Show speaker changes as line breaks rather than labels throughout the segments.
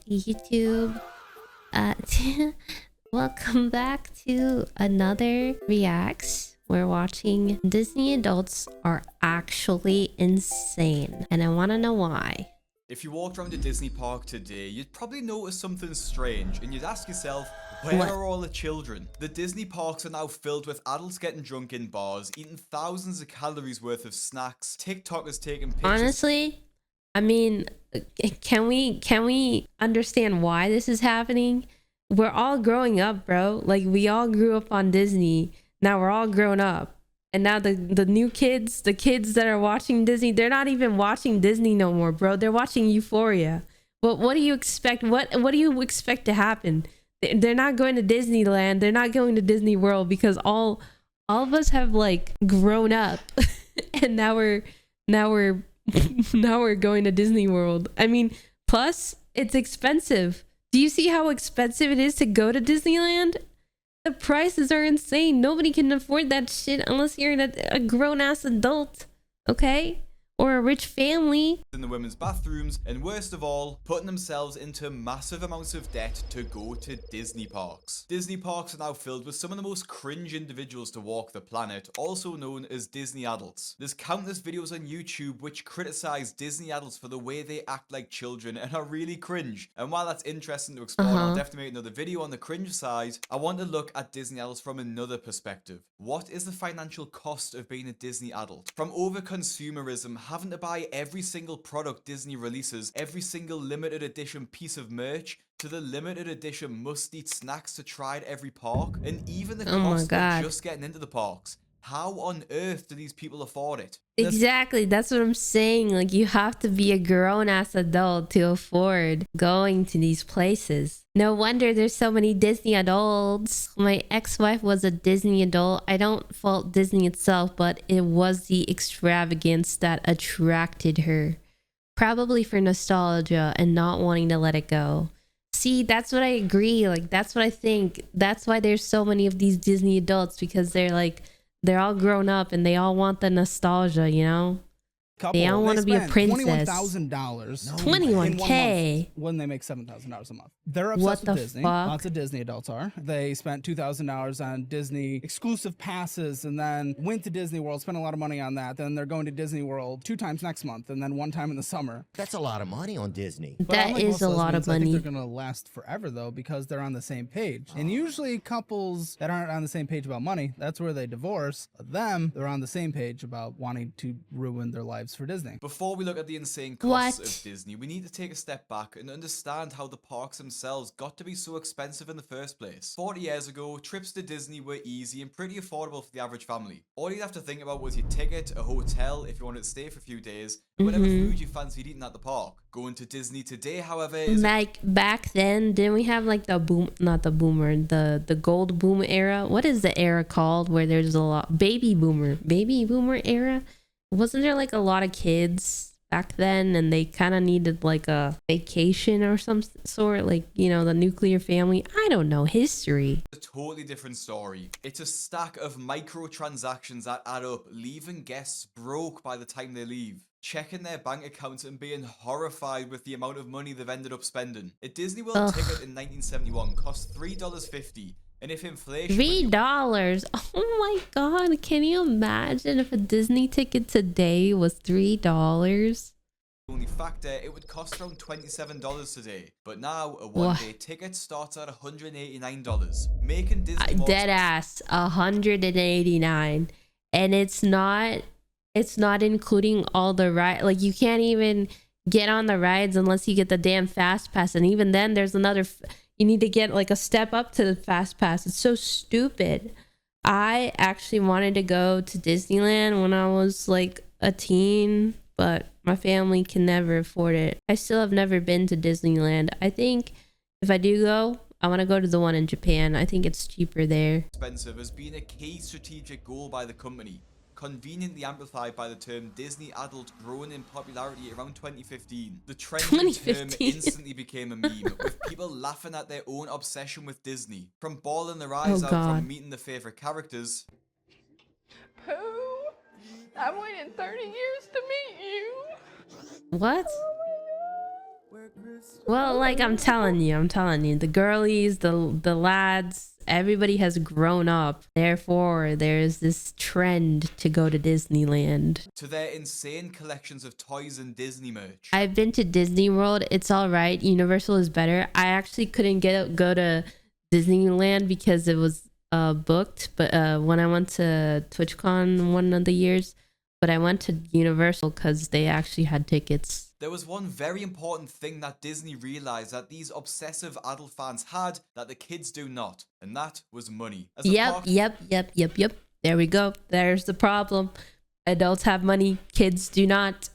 YouTube. Uh, Welcome back to another Reacts. We're watching Disney adults are actually insane, and I want to know why.
If you walked around a Disney park today, you'd probably notice something strange and you'd ask yourself, where
What?
are all the children? The Disney parks are now filled with adults getting drunk in bars, eating thousands of calories worth of snacks, TikTokers taking pictures.
Honestly, I mean, can we understand why this is happening? We're all growing up, bro. Like, we all grew up on Disney. Now we're all grown up. And now the new kids, the kids that are watching Disney, they're not even watching Disney no more, bro. They're watching Euphoria. But what do you expect? What do you expect to happen? They're not going to Disneyland. They're not going to Disney World because all of us have like grown up, and now we're now we're going to Disney World. I mean, plus it's expensive. Do you see how expensive it is to go to Disneyland? The prices are insane. Nobody can afford that shit unless you're a grown-ass adult, okay? Or a rich family.
In the women's bathrooms, and worst of all, putting themselves into massive amounts of debt to go to Disney parks. Disney parks are now filled with some of the most cringe individuals to walk the planet, also known as Disney adults. There's countless videos on YouTube which criticize Disney adults for the way they act like children and are really cringe. And while that's interesting to explore, and I'll definitely make another video on the cringe side, I want to look at Disney adults from another perspective. What is the financial cost of being a Disney adult? From over-consumerism, having to buy every single product Disney releases, every single limited edition piece of merch, to the limited edition must-eat snacks to try at every park, and even the cost of just getting into the parks. How on earth do these people afford it?
Exactly, that's what I'm saying. Like, you have to be a grown-ass adult to afford going to these places. No wonder there's so many Disney adults. My ex-wife was a Disney adult. I don't fault Disney itself, but it was the extravagance that attracted her. Probably for nostalgia and not wanting to let it go. See, that's what I agree. Like, that's what I think. That's why there's so many of these Disney adults, because they're all grown up and they all want the nostalgia, you know? They all want to be a princess.
$21,000.
$21K
when they make $7,000 a month. They're obsessed with Disney.
Fuck?
Lots of Disney adults are. They spent $2,000 on Disney exclusive passes and then went to Disney World, spent a lot of money on that. Then they're going to Disney World 2 times next month and then 1 time in the summer.
That's a lot of money on Disney.
That is a lot of money.
I think they're going to last forever though, because they're on the same page. And usually couples that aren't on the same page about money, that's where they divorce. Them, they're on the same page about wanting to ruin their lives for Disney.
Before we look at the insane costs of Disney, we need to take a step back and understand how the parks themselves got to be so expensive in the first place. 40 years ago, trips to Disney were easy and pretty affordable for the average family. All you'd have to think about was your ticket, a hotel if you wanted to stay for a few days, and whatever food you fancied eating at the park. Going to Disney today, however, is
like back then, didn't we have like the the gold boom era? What is the era called where there's a lot baby boomer era? Wasn't there like a lot of kids back then and they kind of needed like a vacation or some sort, like, you know, the nuclear family? I don't know history.
a totally different story. It's a stack of microtransactions that add up, leaving guests broke by the time they leave, checking their bank accounts and being horrified with the amount of money they've ended up spending. A Disney World ticket in 1971 cost $3.50. And if inflation...
$3? Oh my god, can you imagine if a Disney ticket today was $3?
Only factor, it would cost around $27 today. But now, a one-day ticket starts at $189, making Disney more...
Dead ass, $189. And it's not including all the rides. Like, you can't even get on the rides unless you get the damn fast pass. And even then, there's another... You need to get like a step up to the fast pass. It's so stupid. I actually wanted to go to Disneyland when I was like a teen, but my family can never afford it. I still have never been to Disneyland. I think if I do go, I want to go to the one in Japan. I think it's cheaper there.
Expensive has been a key strategic goal by the company, conveniently amplified by the term Disney adult growing in popularity around 2015. The trending term instantly became a meme, with people laughing at their own obsession with Disney. From bawling their eyes out from meeting their favorite characters.
Pooh, I've waited 30 years to meet you.
What? Well, like I'm telling you, the girlies, the lads, everybody has grown up. Therefore, there's this trend to go to Disneyland.
To their insane collections of toys and Disney merch.
I've been to Disney World. It's all right. Universal is better. I actually couldn't go to Disneyland because it was booked. But when I went to TwitchCon one of the years, but I went to Universal because they actually had tickets.
There was one very important thing that Disney realized that these obsessive adult fans had that the kids do not, and that was money. As
Yep. There we go. There's the problem. Adults have money, kids do not.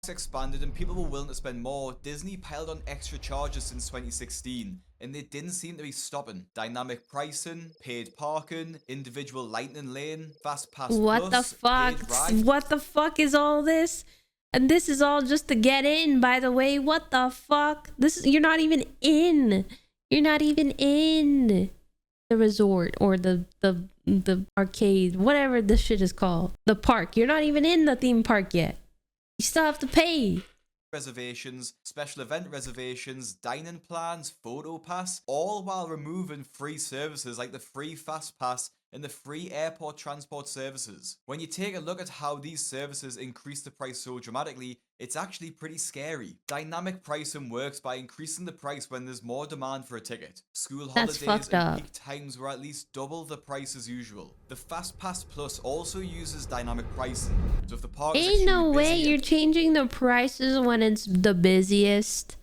Expanded and people were willing to spend more, Disney piled on extra charges since 2016, and they didn't seem to be stopping. Dynamic pricing, paid parking, individual lightning lane, fast pass
What
plus,
the fuck?
paid ride.
What the fuck is all this? And this is all just to get in, by the way. What the fuck? You're not even in. You're not even in the resort or the arcade, whatever this shit is called. The park. You're not even in the theme park yet. You still have to pay.
Reservations, special event reservations, dining plans, photo pass, all while removing free services like the free fast pass and the free airport transport services. When you take a look at how these services increase the price so dramatically, it's actually pretty scary. Dynamic pricing works by increasing the price when there's more demand for a ticket. School
That's
holidays
fucked
and
up.
peak times were at least double the price as usual. The Fast Pass Plus also uses dynamic pricing. So if the park is
Ain't no
extremely
way
busy
you're changing the prices when it's the busiest.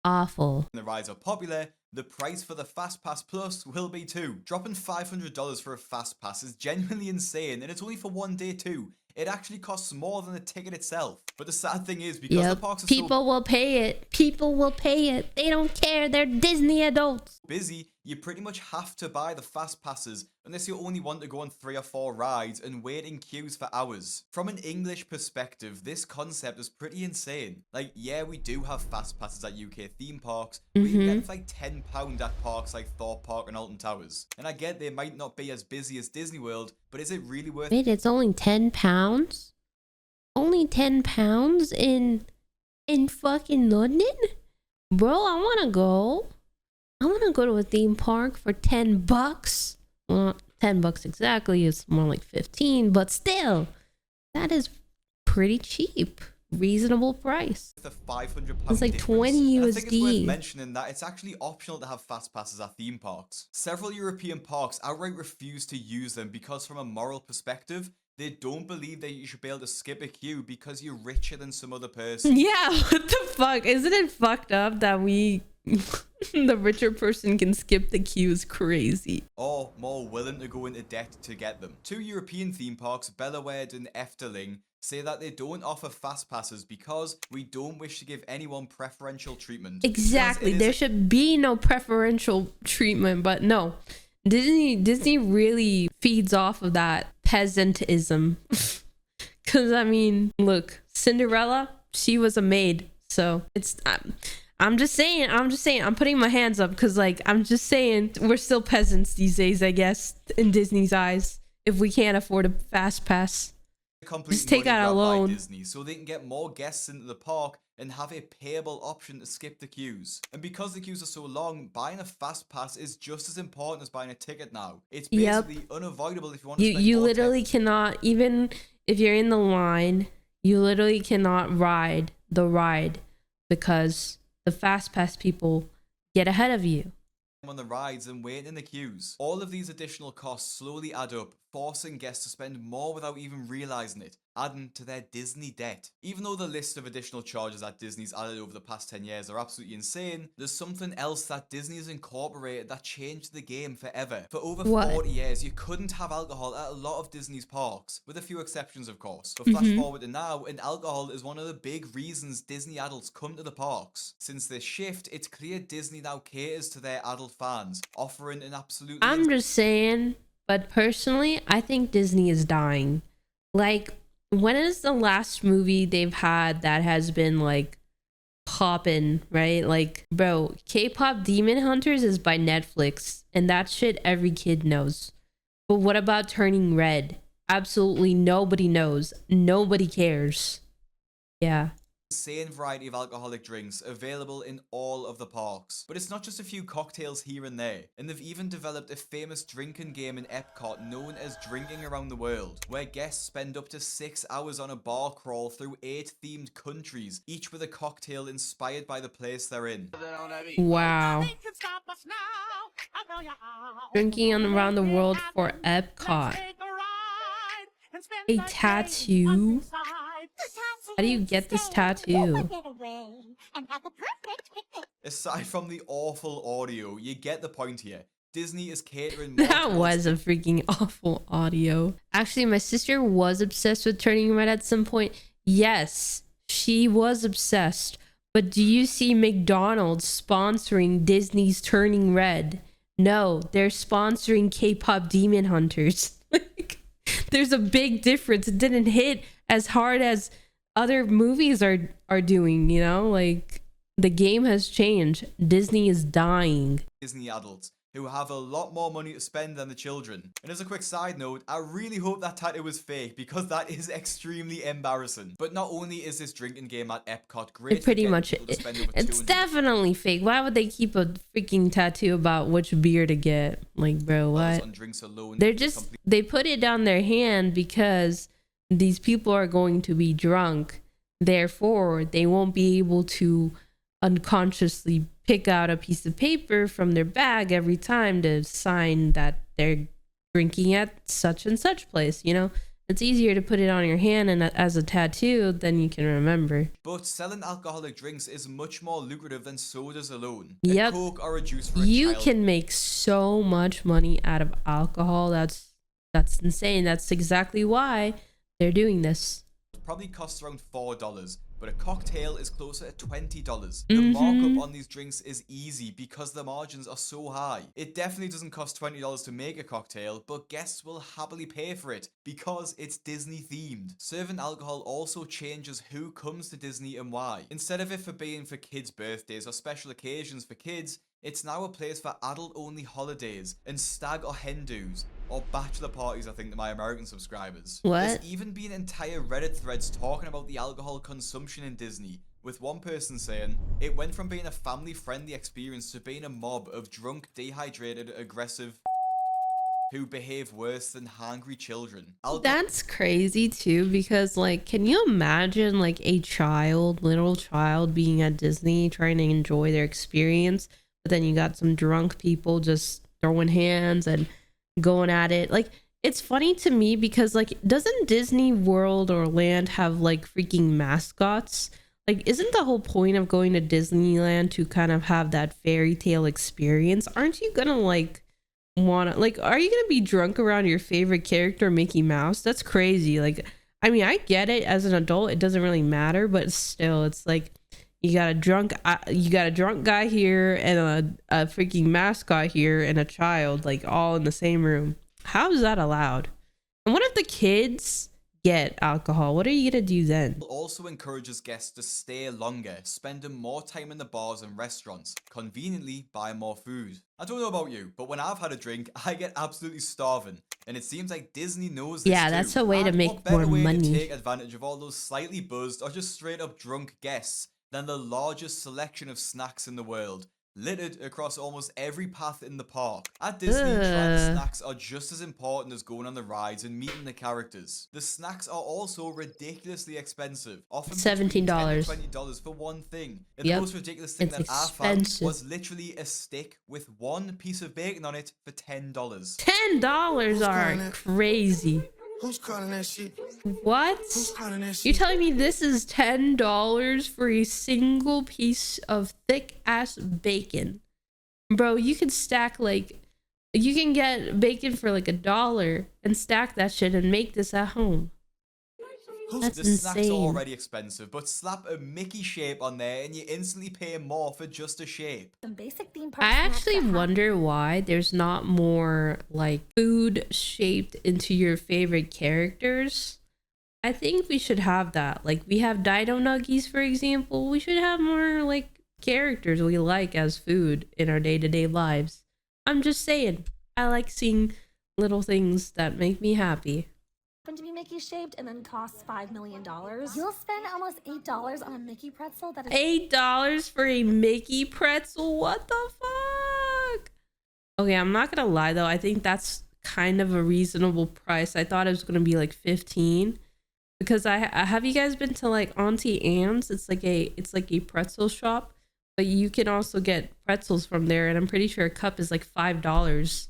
Awful.
and the rides are popular, the price for the Fast Pass Plus will be too. Dropping $500 for a Fast Pass is genuinely insane, and it's only for one day too. It actually costs more than the ticket itself. But the sad thing is, because the parks are
People will pay it. People will pay it. They don't care. They're Disney adults.
busy, you pretty much have to buy the fast passes unless you only want to go on 3 or 4 rides and wait in queues for hours. From an English perspective, this concept is pretty insane. Like, yeah, we do have fast passes at UK theme parks, but you can get them for like £10 at parks like Thorpe Park and Alton Towers. And I get they might not be as busy as Disney World, but is it really worth it?
Wait, it's only £10? Only £10 in fucking London? Bro, I wanna go. I wanna go to a theme park for $10. Well, not $10 exactly, it's more like 15, but still, that is pretty cheap. Reasonable price.
The £500
It's like
difference.
20
And I think it's worth
USD.
mentioning that it's actually optional to have fast passes at theme parks. Several European parks outright refuse to use them because from a moral perspective, they don't believe that you should be able to skip a queue because you're richer than some other person.
Yeah, what the fuck? Isn't it fucked up that the richer person can skip the queue is crazy.
Or more willing to go into debt to get them. 2 European theme parks, Bellawed and Efteling, say that they don't offer fast passes because we don't wish to give anyone preferential treatment.
Exactly.
Because it
There
is
should be no preferential treatment, but no. Disney really feeds off of that peasantism. Cause I mean, look, Cinderella, she was a maid. So it's I'm just saying, I'm putting my hands up because like I'm just saying we're still peasants these days, I guess, in Disney's eyes, if we can't afford a fast pass.
complete
Just take
money
out a
grab by
loan.
Disney so they can get more guests into the park and have a payable option to skip the queues. And because the queues are so long, buying a fast pass is just as important as buying a ticket now. It's
Yep.
basically unavoidable if you want to spend
You
more
literally cannot, even if you're in the line, you literally cannot ride the ride because the fast pass people get ahead of you.
on the rides and waiting in the queues. All of these additional costs slowly add up, forcing guests to spend more without even realizing it, adding to their Disney debt. Even though the list of additional charges that Disney's added over the past 10 years are absolutely insane, there's something else that Disney has incorporated that changed the game forever. For over
What?
40 years, you couldn't have alcohol at a lot of Disney's parks, with a few exceptions of course. But flash forward to now, and alcohol is one of the big reasons Disney adults come to the parks. Since this shift, it's clear Disney now caters to their adult fans, offering an absolutely
I'm just saying, but personally, I think Disney is dying. Like, when is the last movie they've had that has been like poppin', right? Like, bro, K-pop Demon Hunters is by Netflix, and that shit every kid knows. But what about Turning Red? Absolutely nobody knows. Nobody cares. Yeah.
insane variety of alcoholic drinks available in all of the parks. But it's not just a few cocktails here and there, and they've even developed a famous drinking game in Epcot known as Drinking Around the World, where guests spend up to 6 hours on a bar crawl through 8 themed countries, each with a cocktail inspired by the place they're in.
Wow. Drinking around the world for Epcot. A tattoo? How do you get this tattoo?
Aside from the awful audio, you get the point here. Disney is catering more
That
towards
was a freaking awful audio. Actually, my sister was obsessed with Turning Red at some point. Yes, she was obsessed. But do you see McDonald's sponsoring Disney's Turning Red? No, they're sponsoring K-pop Demon Hunters. Like, there's a big difference. It didn't hit as hard as other movies are doing, you know? Like, the game has changed. Disney is dying.
Disney adults who have a lot more money to spend than the children. And as a quick side note, I really hope that tattoo was fake because that is extremely embarrassing. But not only is this drinking game at Epcot great,
It pretty much
it's
it's definitely fake. Why would they keep a freaking tattoo about which beer to get? Like, bro, what?
on drinks alone.
They're just they put it on their hand because these people are going to be drunk. Therefore, they won't be able to unconsciously pick out a piece of paper from their bag every time to sign that they're drinking at such and such place, you know? It's easier to put it on your hand and as a tattoo than you can remember.
But selling alcoholic drinks is much more lucrative than sodas alone.
Yep.
A Coke or a juice for a
You
child
can make so much money out of alcohol. That's insane. That's exactly why they're doing this.
probably costs around $4, but a cocktail is closer to $20. The markup on these drinks is easy because the margins are so high. It definitely doesn't cost $20 to make a cocktail, but guests will happily pay for it because it's Disney themed. Serving alcohol also changes who comes to Disney and why. Instead of it for being for kids' birthdays or special occasions for kids, it's now a place for adult-only holidays and stag or hen do's, or bachelor parties, I think, to my American subscribers.
What?
There's even been entire Reddit threads talking about the alcohol consumption in Disney, with one person saying, it went from being a family-friendly experience to being a mob of drunk, dehydrated, aggressive who behave worse than hungry children.
That's crazy too, because like, can you imagine like a little child being at Disney trying to enjoy their experience, but then you got some drunk people just throwing hands and going at it. Like, it's funny to me because like, doesn't Disney World or Land have like freaking mascots? Like, isn't the whole point of going to Disneyland to kind of have that fairy tale experience? Aren't you gonna like wanna like, are you gonna be drunk around your favorite character, Mickey Mouse? That's crazy. Like, I mean, I get it as an adult, it doesn't really matter, but still, it's like you got a drunk guy here and a freaking mascot here and a child, like all in the same room. How is that allowed? And what if the kids get alcohol? What are you gonna do then?
It also encourages guests to stay longer, spending more time in the bars and restaurants, conveniently buy more food. I don't know about you, but when I've had a drink, I get absolutely starving, and it seems like Disney knows this
Yeah,
too.
that's a way to
And
make
what better
more
way
money.
to take advantage of all those slightly buzzed or just straight up drunk guests than the largest selection of snacks in the world, littered across almost every path in the park. At Disney, trying snacks are just as important as going on the rides and meeting the characters. The snacks are also ridiculously expensive, often between $10 and $20 for one thing. And the most ridiculous thing that I found was literally a stick with one piece of bacon on it for $10.
$10 are crazy.
Who's calling that shit?
What?
Who's calling that shit?
You're telling me this is $10 for a single piece of thick ass bacon? Bro, you can stack like, you can get bacon for like $1 and stack that shit and make this at home. That's
the snacks are
insane.
already expensive, but slap a Mickey shape on there and you instantly pay more for just a shape.
Some basic theme park
I
snacks
actually
that have-
wonder why there's not more like food shaped into your favorite characters. I think we should have that. Like, we have Dino Nuggies, for example. We should have more like characters we like as food in our day-to-day lives. I'm just saying, I like seeing little things that make me happy.
to be Mickey shaped and then costs $5 million. You'll spend almost $8 on a Mickey pretzel that is
$8 for a Mickey pretzel? What the fuck? Okay, I'm not gonna lie though. I think that's kind of a reasonable price. I thought it was gonna be like 15, because I have you guys been to like Auntie Anne's? It's like a pretzel shop, but you can also get pretzels from there, and I'm pretty sure a cup is like $5.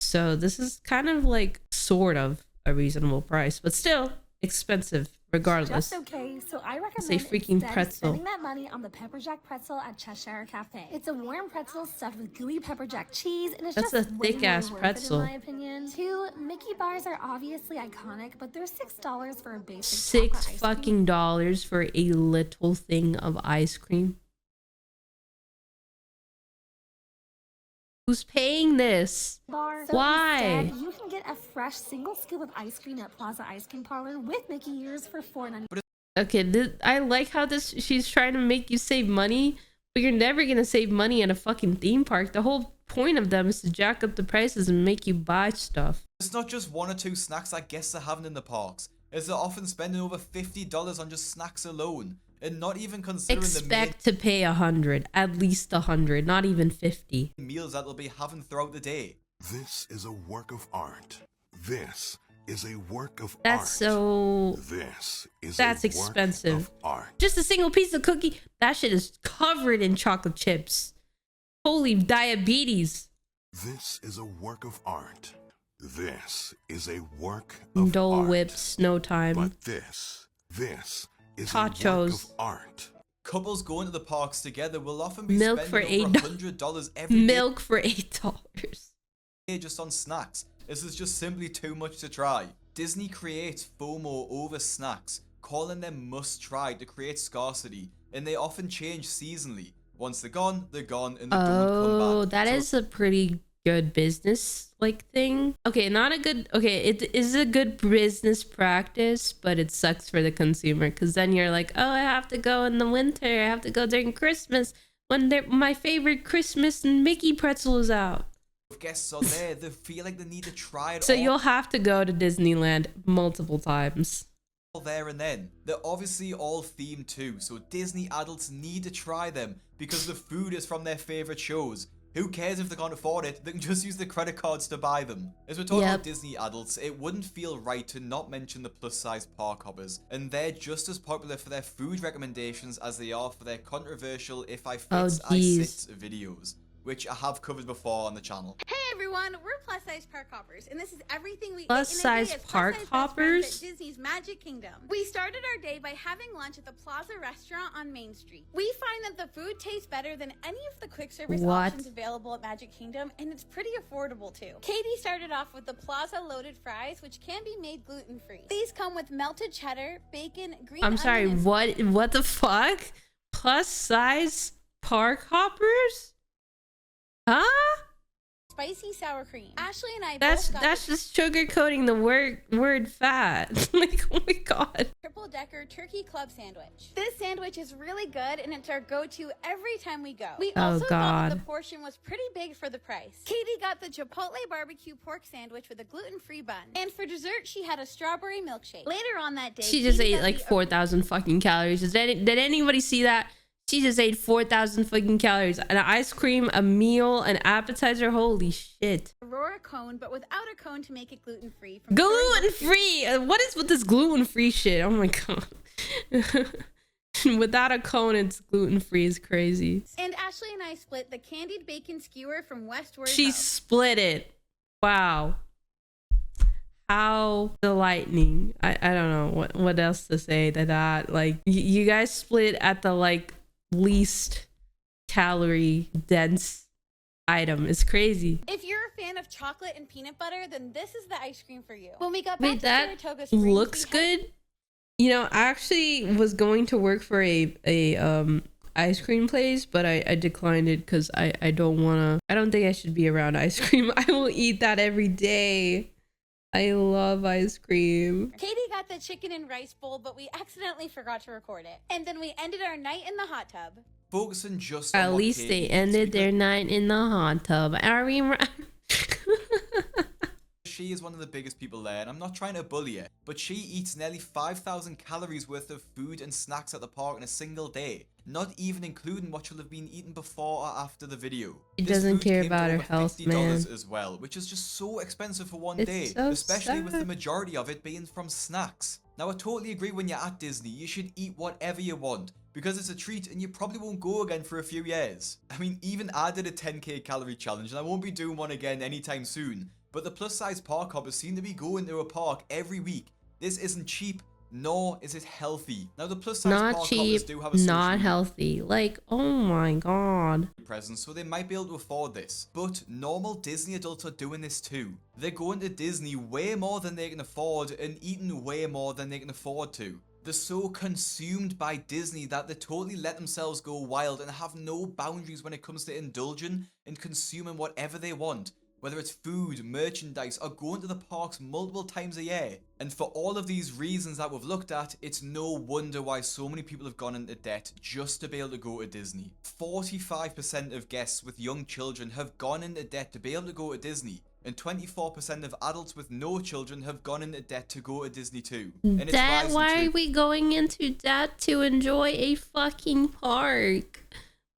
So this is kind of like sort of a reasonable price, but still expensive regardless.
just okay, so I recommend
It's a freaking
instead
pretzel.
spending that money on the pepper jack pretzel at Cheshire Cafe. It's a warm pretzel stuffed with gooey pepper jack cheese, and it's
That's
just
a
way
thick
more
ass
worth
pretzel.
it, in my opinion. 2 Mickey bars are obviously iconic, but they're $6 for a basic
$6
chocolate ice cream
fucking dollars for a little thing of ice cream. Who's paying this?
bar. So
Why?
instead, you can get a fresh single scoop of ice cream at Plaza Ice Cream Parlor with Mickey ears for $4.99.
Okay, I like how she's trying to make you save money, but you're never gonna save money at a fucking theme park. The whole point of them is to jack up the prices and make you buy stuff.
It's not just 1 or 2 snacks that guests are having in the parks, as they're often spending over $50 on just snacks alone, and not even considering
Expect to pay 100, at least 100, not even 50.
the main meals that they'll be having throughout the day.
This is a work of art. This is a work of
That's
art.
so. That's
a
expensive.
Work of art.
Just a single piece of cookie. That shit is covered in chocolate chips. Holy diabetes.
This is a work of art. This is a work of
Dole
art.
Whips, no time.
But this is
Tachos.
a work of art.
Couples going to the parks together will often be
Milk for
spending over $100 every
Milk for $8.
day just on snacks. This is just simply too much to try. Disney creates FOMO over snacks, calling them must-try to create scarcity, and they often change seasonally. Once they're gone, and they don't come back.
Oh, that
So
is a pretty good business like thing. Okay, not a good. Okay, it is a good business practice, but it sucks for the consumer, because then you're like, oh, I have to go in the winter. I have to go during Christmas when my favorite Christmas and Mickey pretzel is out.
if guests are there, they feel like they need to try it
So
all
you'll have to go to Disneyland multiple times.
there and then. They're obviously all themed too, so Disney adults need to try them because the food is from their favorite shows. Who cares if they can't afford it? They can just use the credit cards to buy them. As we're talking about Disney adults, it wouldn't feel right to not mention the plus-size park hoppers, and they're just as popular for their food recommendations as they are for their controversial "if I fits, I sits" videos, which I have covered before on the channel.
Hey everyone, we're plus size park hoppers, and this is everything we
Plus
ate in a
size
day as
park
plus-size best
hoppers?
friends at Disney's Magic Kingdom. We started our day by having lunch at the Plaza restaurant on Main Street. We find that the food tastes better than any of the quick service options available at Magic Kingdom, and it's pretty affordable too. Katie started off with the Plaza loaded fries, which can be made gluten-free. These come with melted cheddar, bacon, green
I'm sorry,
onion, and
what the fuck? Plus size park hoppers? Huh?
spicy sour cream. Ashley and I
That's
both got
just sugarcoating the word fat. Like, oh my god.
triple-decker turkey club sandwich. This sandwich is really good, and it's our go-to every time we go. We
Oh,
also thought
God.
that the portion was pretty big for the price. Katie got the Chipotle barbecue pork sandwich with a gluten-free bun. And for dessert, she had a strawberry milkshake. Later on that day,
She just
Katie
ate
got
like
the
4,000 fucking calories. Did anybody see that? She just ate 4,000 fucking calories. An ice cream, a meal, an appetizer. Holy shit.
Aurora cone, but without a cone to make it gluten-free.
Gluten-free! What is with this gluten-free shit? Oh my god. Without a cone, it's gluten-free is crazy.
And Ashley and I split the candied bacon skewer from Westward
She
Ho.
split it. Wow. How delightning. I don't know what else to say to that. Like, you guys split at the like least calorie dense item. It's crazy.
If you're a fan of chocolate and peanut butter, then this is the ice cream for you. When we got back
Wait,
to
that
Saratoga Springs,
looks good. You know, I actually was going to work for a ice cream place, but I declined it because I don't think I should be around ice cream. I will eat that every day. I love ice cream.
Katie got the chicken and rice bowl, but we accidentally forgot to record it. And then we ended our night in the hot tub.
Focusing just on
At
what
least
Katie
they ended their night in the hot tub. Are we?
she is one of the biggest people there, and I'm not trying to bully her, but she eats nearly 5,000 calories worth of food and snacks at the park in a single day, not even including what she'll have been eating before or after the video.
She
This
doesn't
food
care
came to
about her
over
health,
$50
man.
as well, which is just so expensive for one
It's
day,
so
especially with the
sad.
majority of it being from snacks. Now, I totally agree when you're at Disney, you should eat whatever you want, because it's a treat and you probably won't go again for a few years. I mean, even I did a 10k calorie challenge and I won't be doing one again anytime soon, but the plus size park hoppers seem to be going to a park every week. This isn't cheap, nor is it healthy. Now, the plus size
Not
park
cheap,
hoppers do have a social
not
media
healthy. Like, oh my god.
presence, so they might be able to afford this. But normal Disney adults are doing this too. They're going to Disney way more than they can afford and eating way more than they can afford to. They're so consumed by Disney that they totally let themselves go wild and have no boundaries when it comes to indulging and consuming whatever they want. Whether it's food, merchandise, or going to the parks multiple times a year. And for all of these reasons that we've looked at, it's no wonder why so many people have gone into debt just to be able to go to Disney. 45% of guests with young children have gone into debt to be able to go to Disney. And 24% of adults with no children have gone into debt to go to Disney too. And it's
Debt?
rising
Why
too.
are we going into debt to enjoy a fucking park?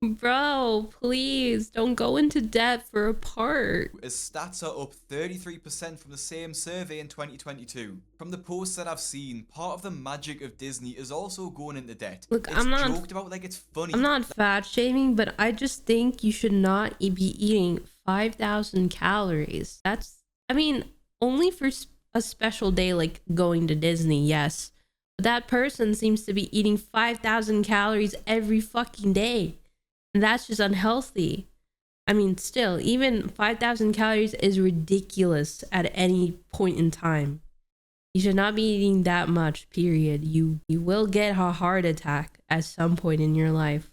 Bro, please don't go into debt for a park.
As stats are up 33% from the same survey in 2022. From the posts that I've seen, part of the magic of Disney is also going into debt.
Look,
It's
I'm not
joked about like it's funny.
I'm not fat shaming, but I just think you should not be eating 5,000 calories. That's, I mean, only for a special day like going to Disney, yes. But that person seems to be eating 5,000 calories every fucking day. And that's just unhealthy. I mean, still, even 5,000 calories is ridiculous at any point in time. You should not be eating that much, period. You will get a heart attack at some point in your life.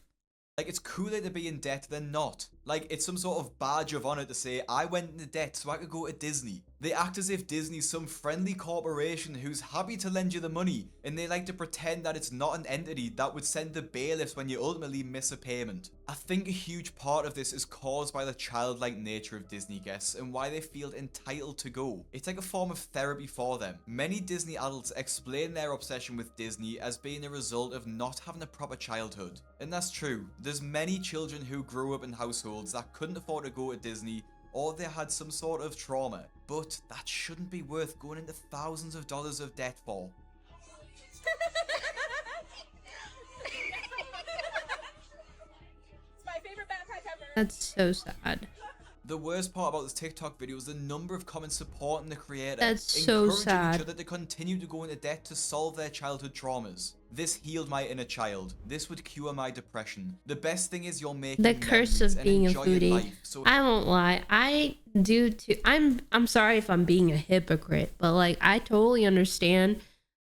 Like, it's cooler to be in debt than not. Like, it's some sort of badge of honor to say, I went into debt so I could go to Disney. They act as if Disney's some friendly corporation who's happy to lend you the money, and they like to pretend that it's not an entity that would send the bailiffs when you ultimately miss a payment. I think a huge part of this is caused by the childlike nature of Disney guests and why they feel entitled to go. It's like a form of therapy for them. Many Disney adults explain their obsession with Disney as being a result of not having a proper childhood. And that's true. There's many children who grew up in households that couldn't afford to go to Disney, or they had some sort of trauma. But that shouldn't be worth going into thousands of dollars of debt for.
My favorite backpack ever.
That's so sad.
The worst part about this TikTok video is the number of comments supporting the creator,
That's so
encouraging
sad.
each other to continue to go into debt to solve their childhood traumas. This healed my inner child. This would cure my depression. The best thing is you're making
The curse
memories
of
and
being a
enjoying
foodie.
life. So
I won't lie. I do too. I'm sorry if I'm being a hypocrite, but like I totally understand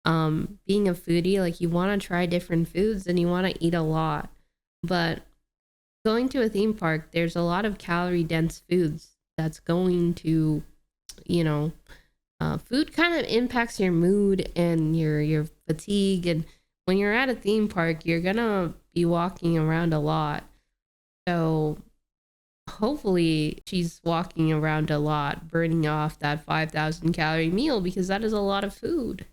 being a foodie. Like you want to try different foods and you want to eat a lot. But going to a theme park, there's a lot of calorie dense foods that's going to, you know, food kind of impacts your mood and your fatigue. And when you're at a theme park, you're gonna be walking around a lot. So hopefully she's walking around a lot, burning off that 5,000 calorie meal, because that is a lot of food.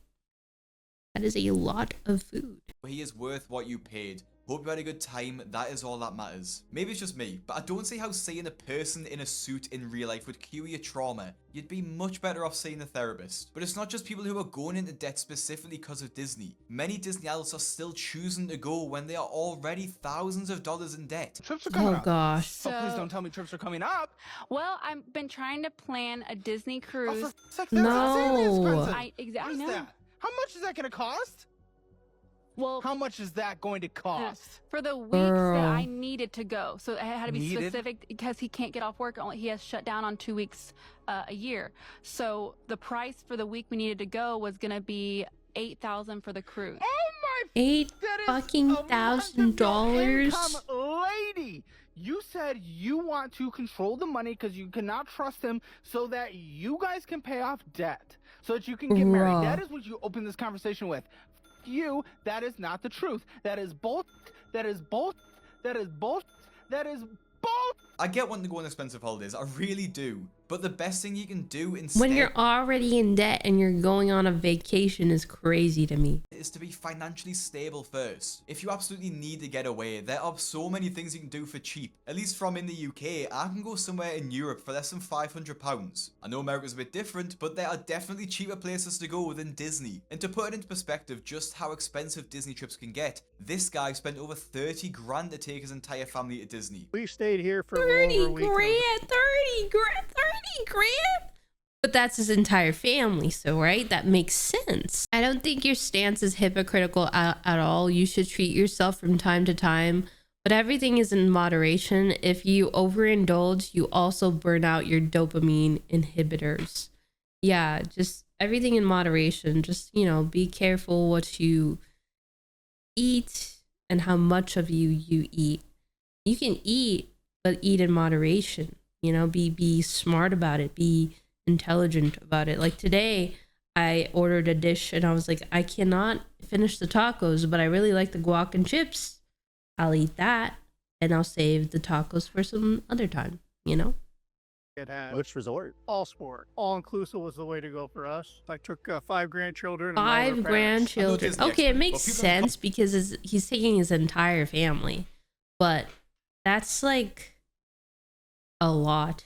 That is a lot of food.
he is worth what you paid. Hope you had a good time, that is all that matters. Maybe it's just me, but I don't see how seeing a person in a suit in real life would cure your trauma. You'd be much better off seeing a therapist. But it's not just people who are going into debt specifically because of Disney. Many Disney adults are still choosing to go when they are already thousands of dollars in debt.
Trips are coming
Oh
up.
gosh.
Oh, please don't tell me trips are coming up.
Well, I've been trying to plan a Disney
Oh,
cruise.
for fuck's sake,
No.
that's insanely expensive.
I
What is
know.
that? How much is that going to cost?
Well,
How much is that going to cost?
for the weeks
Girl.
that I needed to go, so it had to be
Needed?
specific because he can't get off work. Only he has shut down on 2 weeks a year. So the price for the week we needed to go was gonna be $8,000 for the cruise.
Oh my!
Eight
That is
fucking
a month of your
$1,000.
income, lady. You said you want to control the money because you cannot trust him, so that you guys can pay off debt, so that you can get married.
Bruh.
That is what you open this conversation with. You. That is not the truth. That is both. That is both. That is both. That is both.
I get wanting to go on expensive holidays, I really do. But the best thing you can do instead
When you're already in debt and you're going on a vacation is crazy to me.
is to be financially stable first. If you absolutely need to get away, there are so many things you can do for cheap. At least from in the UK, I can go somewhere in Europe for less than £500. I know America's a bit different, but there are definitely cheaper places to go than Disney. And to put it into perspective just how expensive Disney trips can get, this guy spent over 30 grand to take his entire family to Disney.
We stayed here for
30
over a week.
grand, 30 grand. But that's his entire family, so right? That makes sense. I don't think your stance is hypocritical at all. You should treat yourself from time to time, but everything is in moderation. If you overindulge, you also burn out your dopamine inhibitors. Yeah, just everything in moderation. Just, you know, be careful what you eat and how much of you eat. You can eat, but eat in moderation. You know, be smart about it. Be intelligent about it. Like today, I ordered a dish and I was like, I cannot finish the tacos, but I really like the guac and chips. I'll eat that and I'll save the tacos for some other time, you know?
It had
Which resort?
all sport. All inclusive was the way to go for us. I took 5 grandchildren. And all their
5
parents.
grandchildren.
Disney
Okay, it
expert,
makes
but people-
sense because he's taking his entire family, but that's like a lot.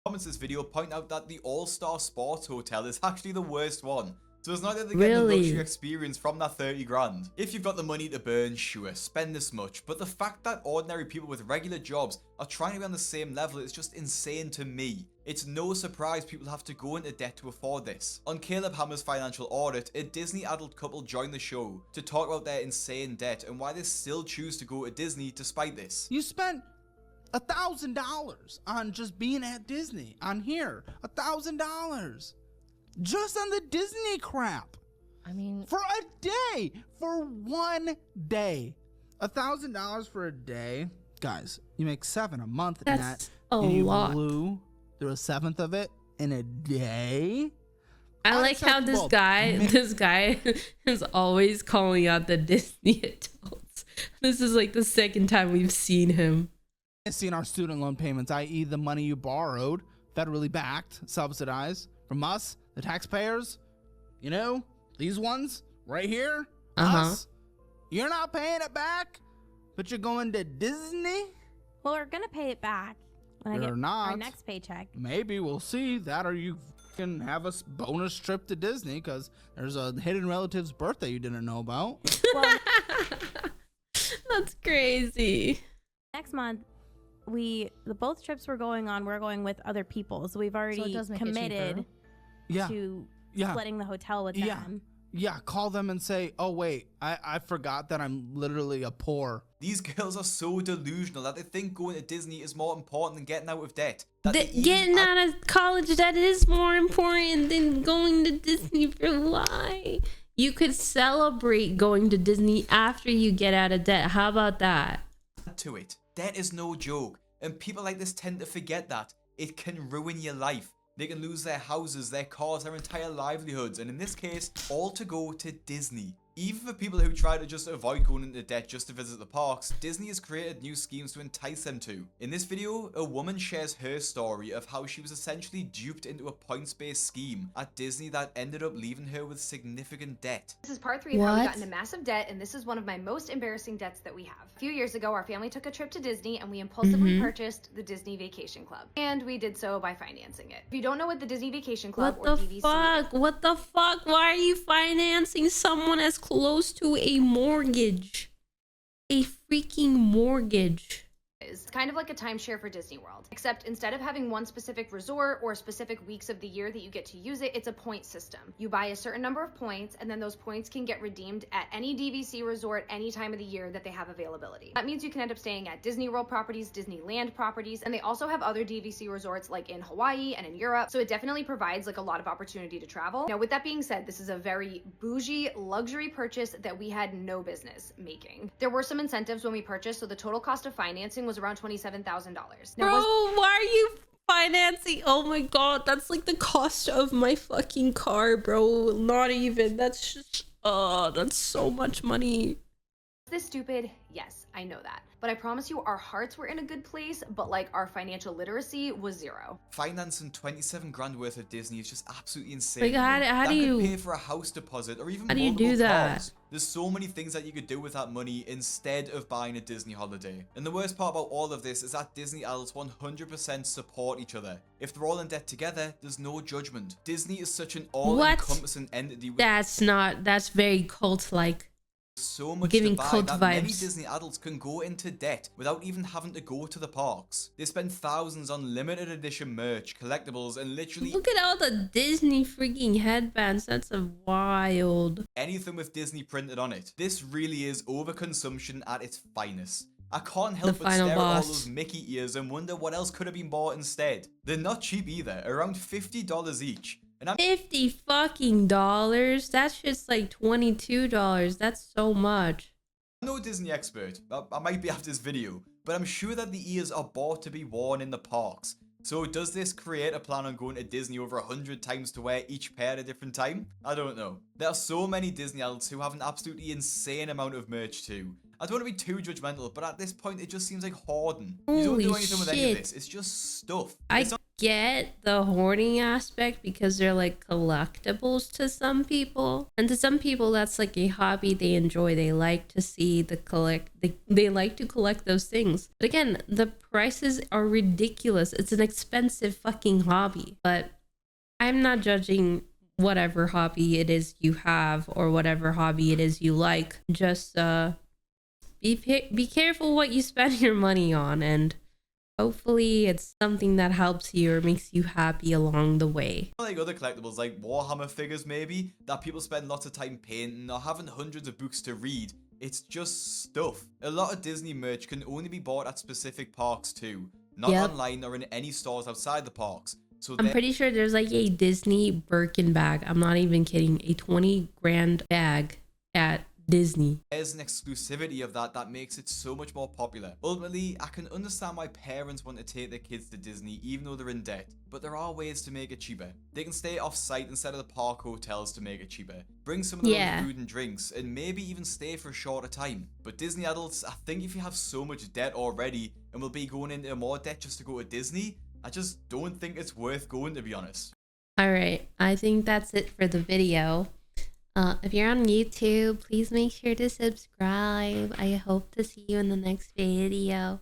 Comments this video point out that the All-Star Sports Hotel is actually the worst one. So it's not that they're getting the
Really?
luxury experience from that 30 grand. If you've got the money to burn, sure, spend this much. But the fact that ordinary people with regular jobs are trying to be on the same level is just insane to me. It's no surprise people have to go into debt to afford this. On Caleb Hammer's financial audit, a Disney adult couple joined the show to talk about their insane debt and why they still choose to go to Disney despite this.
You spent $1,000 on just being at Disney on here. $1,000 just on the Disney crap.
I mean,
For a day, for one day, $1,000 for a day, guys. You make $7 a month in that,
That's a
and you
lot.
blew through a seventh of it in a day.
I like how this guy is always calling out the Disney adults. This is like the second time we've seen him.
Seen our student loan payments, i.e. the money you borrowed, federally backed, subsidized from us, the taxpayers. You know, these ones right here, us. You're not paying it back, but you're going to Disney?
well, we're gonna pay it back when I
You're
get our
not.
next paycheck.
Maybe we'll see that, or you can have a bonus trip to Disney because there's a hidden relative's birthday you didn't know about.
Well,
That's crazy.
next month, both trips we're going on, we're going with other people, so we've already
does make it
committed
cheaper.
Yeah,
to
yeah.
splitting the hotel with
Yeah.
them.
Yeah, call them and say, oh, wait, I forgot that I'm literally a poor.
These girls are so delusional that they think going to Disney is more important than getting out of debt. That they even
Getting out of college, that is more important than going to Disney. For why? You could celebrate going to Disney after you get out of debt. How about that?
add to it. Debt is no joke, and people like this tend to forget that. It can ruin your life. They can lose their houses, their cars, their entire livelihoods, and in this case, all to go to Disney. Even for people who try to just avoid going into debt just to visit the parks, Disney has created new schemes to entice them to. In this video, a woman shares her story of how she was essentially duped into a points-based scheme at Disney that ended up leaving her with significant debt.
This is part 3 of how we got into massive debt, and this is one of my most embarrassing debts that we have. A few years ago, our family took a trip to Disney, and we impulsively purchased the Disney Vacation Club. And we did so by financing it. If you don't know what the Disney Vacation Club or DVC...
What the fuck? Why are you financing someone as close to a mortgage? A freaking mortgage.
is kind of like a timeshare for Disney World, except instead of having one specific resort or specific weeks of the year that you get to use it, it's a point system. You buy a certain number of points, and then those points can get redeemed at any DVC resort any time of the year that they have availability. That means you can end up staying at Disney World properties, Disneyland properties, and they also have other DVC resorts like in Hawaii and in Europe, so it definitely provides like a lot of opportunity to travel. Now, with that being said, this is a very bougie luxury purchase that we had no business making. There were some incentives when we purchased, so the total cost of financing was around $27,000.
Bro, why are you financing? Oh my god, that's like the cost of my fucking car, bro. Not even. That's just, that's so much money.
This stupid? Yes, I know that. But I promise you our hearts were in a good place, but like our financial literacy was zero.
Financing 27 grand worth of Disney is just absolutely insane.
Like, how
that
do
could
you
pay for a house deposit or even
how do you
multiple
do that?
cars. There's so many things that you could do with that money instead of buying a Disney holiday. And the worst part about all of this is that Disney adults 100% support each other. If they're all in debt together, there's no judgment. Disney is such an all-encompassing entity.
That's very cult-like.
So much
Giving
to buy
cult
that
vibes.
many Disney adults can go into debt without even having to go to the parks. They spend thousands on limited edition merch, collectibles, and literally
Look at all the Disney freaking headbands. That's a wild.
anything with Disney printed on it. This really is overconsumption at its finest. I can't help but
final
stare at all
boss.
those Mickey ears and wonder what else could have been bought instead. They're not cheap either, around $50 each. And I'm
$50 fucking dollars. That shit's like $22. That's so much.
no Disney expert. I might be after this video, but I'm sure that the ears are bought to be worn in the parks. So does this create a plan on going to Disney over 100 times to wear each pair at a different time? I don't know. There are so many Disney adults who have an absolutely insane amount of merch too. I don't want to be too judgmental, but at this point it just seems like hoarding. You don't do
Holy
anything with any of
shit.
this. It's just stuff.
I
It's not
get the hoarding aspect because they're like collectibles to some people, and to some people that's like a hobby they enjoy. They like to see they like to collect those things. But again, the prices are ridiculous. It's an expensive fucking hobby. But I'm not judging whatever hobby it is you have or whatever hobby it is you like. Just be careful what you spend your money on, and hopefully it's something that helps you or makes you happy along the way.
like other collectibles like Warhammer figures maybe, that people spend lots of time painting or having hundreds of books to read. It's just stuff. A lot of Disney merch can only be bought at specific parks too, not
Yep.
online or in any stores outside the parks. So
I'm pretty sure there's like a Disney Birkin bag. I'm not even kidding. A 20 grand bag at Disney.
there's an exclusivity of that makes it so much more popular. Ultimately, I can understand why parents want to take their kids to Disney even though they're in debt, but there are ways to make it cheaper. They can stay off-site instead of the park hotels to make it cheaper. Bring some of their
Yeah.
own food and drinks, and maybe even stay for a shorter time. But Disney adults, I think if you have so much debt already and will be going into more debt just to go to Disney, I just don't think it's worth going, to be honest.
All right. I think that's it for the video. If you're on YouTube, please make sure to subscribe. I hope to see you in the next video.